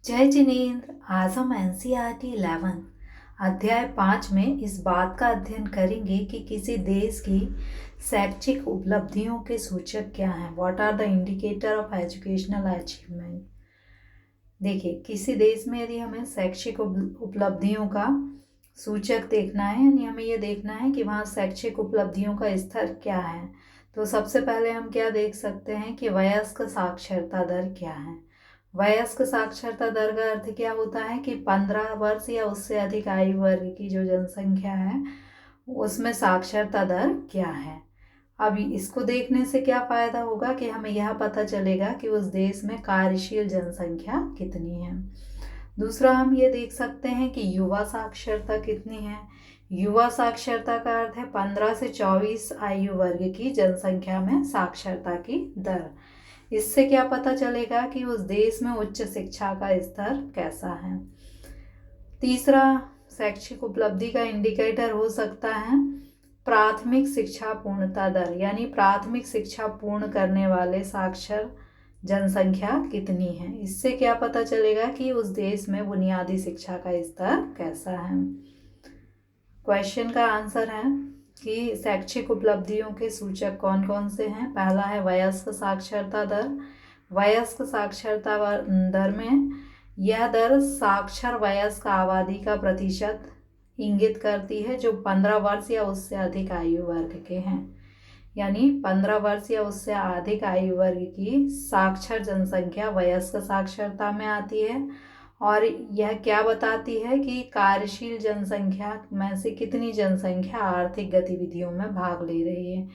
जय जिनेन्द्र। आज हम एनसीईआरटी 11 अध्याय 5 में इस बात का अध्ययन करेंगे कि किसी देश की शैक्षिक उपलब्धियों के सूचक क्या हैं। What are the indicator of educational achievement. देखिए, किसी देश में यदि हमें शैक्षिक उपलब्धियों का सूचक देखना है, यानी हमें ये देखना है कि वहाँ शैक्षिक उपलब्धियों का स्तर क्या है, तो सबसे पहले हम क्या देख सकते हैं कि वयस्क साक्षरता दर क्या है। वयस्क साक्षरता दर का अर्थ क्या होता है कि 15 वर्ष या उससे अधिक आयु वर्ग की जो जनसंख्या है उसमें साक्षरता दर क्या है। अब इसको देखने से क्या फायदा होगा कि हमें यह पता चलेगा कि उस देश में कार्यशील जनसंख्या कितनी है। दूसरा, हम ये देख सकते हैं कि युवा साक्षरता कितनी है। युवा साक्षरता का अर्थ है 15 से 24 आयु वर्ग की जनसंख्या में साक्षरता की दर। इससे क्या पता चलेगा कि उस देश में उच्च शिक्षा का स्तर कैसा है। तीसरा, शैक्षिक उपलब्धि का इंडिकेटर हो सकता है प्राथमिक शिक्षा पूर्णता दर, यानी प्राथमिक शिक्षा पूर्ण करने वाले साक्षर जनसंख्या कितनी है। इससे क्या पता चलेगा कि उस देश में बुनियादी शिक्षा का स्तर कैसा है। क्वेश्चन का आंसर है कि शैक्षिक उपलब्धियों के सूचक कौन कौन से हैं। पहला है वयस्क साक्षरता दर। वयस्क साक्षरता दर में यह दर साक्षर वयस्क आबादी का प्रतिशत इंगित करती है जो 15 वर्ष या उससे अधिक आयु वर्ग के हैं, यानी 15 वर्ष या उससे अधिक आयु वर्ग की साक्षर जनसंख्या वयस्क साक्षरता में आती है। और यह क्या बताती है कि कार्यशील जनसंख्या में से कितनी जनसंख्या आर्थिक गतिविधियों में भाग ले रही है,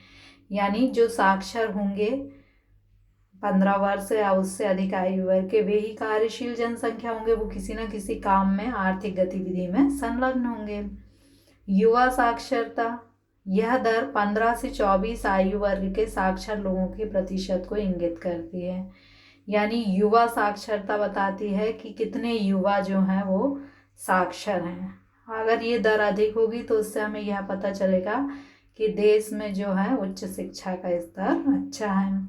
यानी जो साक्षर होंगे 15 वर्ष या उससे अधिक आयु वर्ग के, वे ही कार्यशील जनसंख्या होंगे, वो किसी न किसी काम में आर्थिक गतिविधि में संलग्न होंगे। युवा साक्षरता, यह दर 15 से 24 आयु वर्ग के साक्षर लोगों के प्रतिशत को इंगित करती है, यानी युवा साक्षरता बताती है कि कितने युवा जो हैं वो साक्षर हैं। अगर ये दर अधिक होगी तो उससे हमें यह पता चलेगा कि देश में जो है उच्च शिक्षा का स्तर अच्छा है।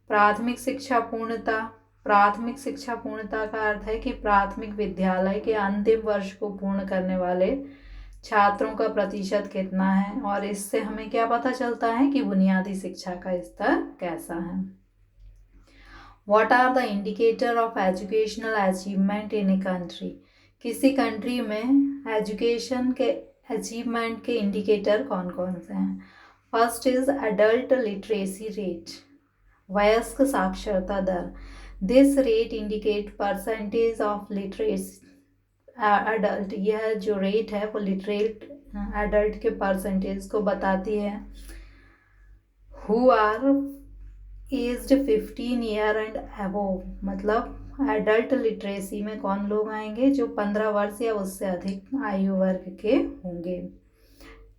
प्राथमिक शिक्षा पूर्णता। प्राथमिक शिक्षा पूर्णता का अर्थ है कि प्राथमिक विद्यालय के अंतिम वर्ष को पूर्ण करने वाले छात्रों का प्रतिशत कितना है, और इससे हमें क्या पता चलता है कि बुनियादी शिक्षा का स्तर कैसा है। What are the indicator of educational achievement in a country? किसी कंट्री में एजुकेशन के अचीवमेंट के इंडिकेटर कौन कौन से हैं। First is adult literacy rate, वयस्क साक्षरता दर। This rate indicate percentage of literacy adult. यह जो रेट है वो लिटरेट एडल्ट के परसेंटेज को बताती है। Who are aged 15 year and above, मतलब एडल्ट लिटरेसी में कौन लोग आएंगे जो 15 वर्ष या उससे अधिक आयु वर्ग के होंगे।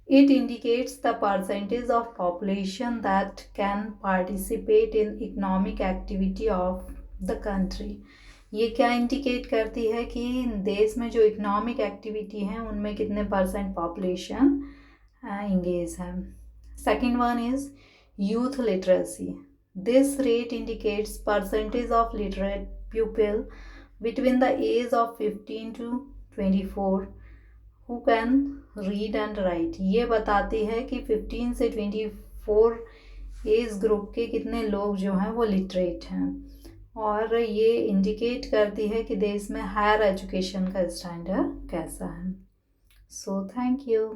It indicates the percentage of population that can participate in economic activity of the country. ये क्या इंडिकेट करती है कि देश में जो इकोनॉमिक एक्टिविटी है उनमें कितने परसेंट पॉपुलेशन इंगेज है। Second one is youth literacy. This rate indicates percentage of literate pupil between the age of 15 to 24 who can read and write। ये बताती है कि 15 से 24 एज ग्रुप के कितने लोग जो हैं वो लिटरेट हैं, और ये इंडिकेट करती है कि देश में हायर एजुकेशन का स्टैंडर्ड कैसा है। So thank you.